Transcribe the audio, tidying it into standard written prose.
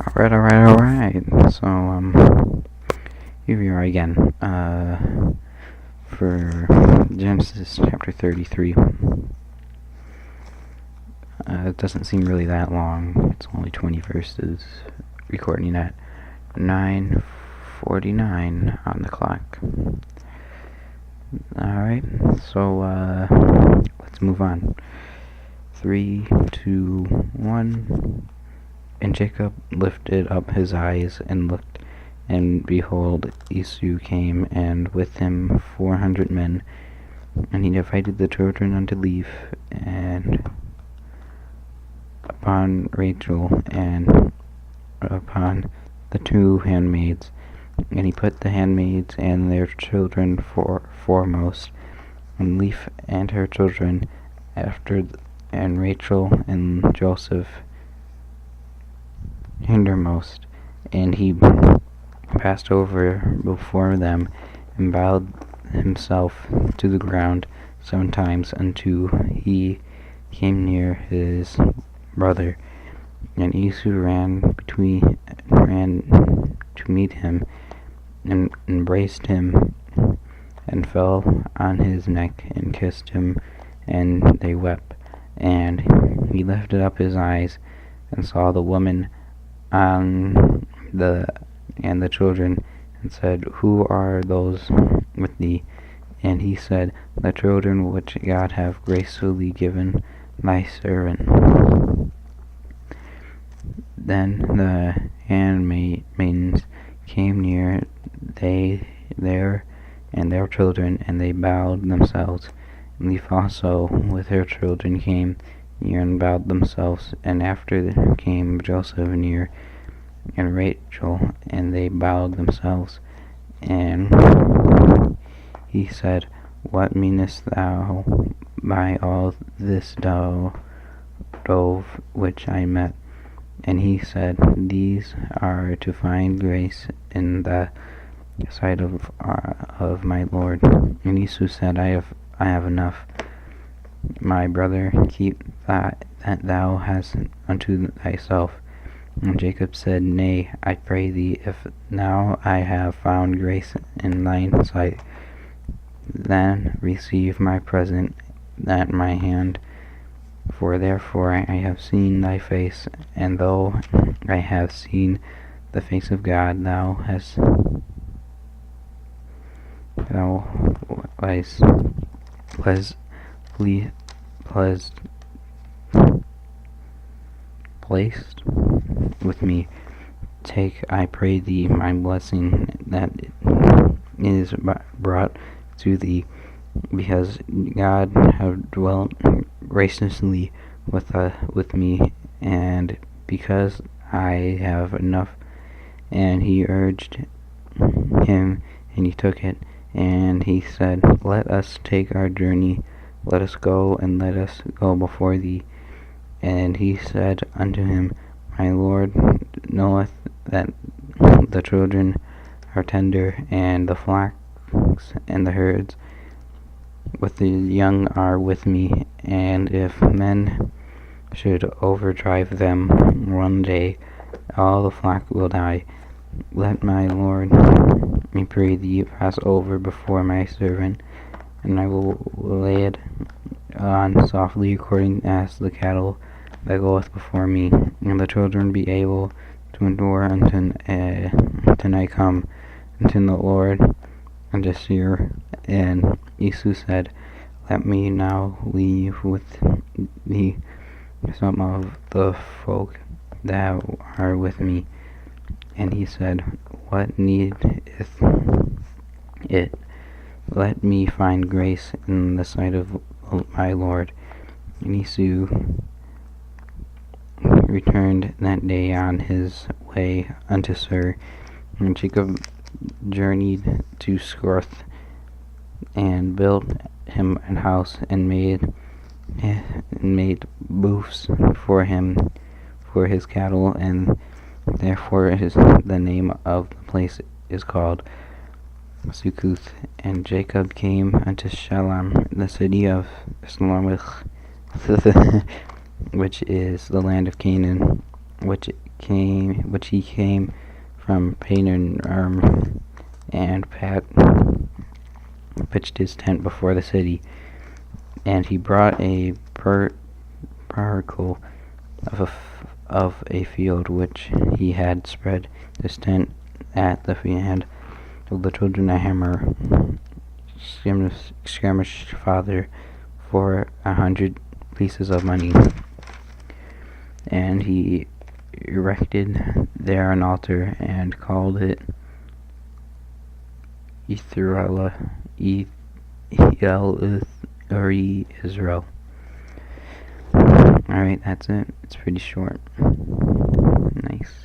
Alright. So, here we are again, for Genesis chapter 33. It doesn't seem really that long. It's only 20 verses, recording at 9:49 on the clock. Alright, so, let's move on. 3, 2, 1... And Jacob lifted up his eyes and looked, and behold, Esau came, and with him 400 men. And he divided the children unto Leave, and upon Rachel, and upon the 2 handmaids. And he put the handmaids and their children foremost, and Leaf and her children after, and Rachel and Joseph hindermost. And he passed over before them, and bowed himself to the ground 7 times until he came near his brother. And Esau ran to meet him, and embraced him, and fell on his neck, and kissed him, and they wept. And he lifted up his eyes, and saw the woman and the children, and said, Who are those with thee? And he said, The children which God hath graciously given thy servant. Then the handmaidens came near, and their children, and they bowed themselves. And Leaf also with her children came near, and bowed themselves. And after came Joseph near, and Rachel, and they bowed themselves. And he said, What meanest thou by all this dove which I met? And he said, These are to find grace in the sight of my Lord. And Esau said, I have enough. My brother, keep that thou hast unto thyself. And Jacob said, Nay, I pray thee, if now I have found grace in thine sight, then receive my present at my hand. For therefore I have seen thy face, and though I have seen the face of God, thou was placed with me. Take, I pray thee, my blessing that is brought to thee, because God have dwelt graciously with me, and because I have enough. And he urged him, and he took it. And he said, Let us take our journey, let us go, and let us go before thee. And he said unto him, My Lord knoweth that the children are tender, and the flocks and the herds with the young are with me, and if men should overdrive them one day, all the flock will die. Let my Lord, I pray thee, pass over before my servant, and I will lay it on softly according as the cattle that goeth before me, and the children be able to endure until I come unto the Lord and to seer. And Esau said, Let me now leave with thee some of the folk that are with me. And he said, What needeth it? Let me find grace in the sight of my Lord. And Esau returned that day on his way unto Seir. And Jacob journeyed to Succoth, and built him an house, and made booths for him for his cattle, and therefore the name of the place is called Succoth. And Jacob came unto Shalom, the city of Shalomith, which is the land of Canaan, which he came from Payne and Pat pitched his tent before the city, and he brought a particle of a field which he had spread his tent at the hand of the children of Hammer, Skirmish's father, for 100 pieces of money. And he erected there an altar and called it Israel. Alright, that's it. It's pretty short. Nice.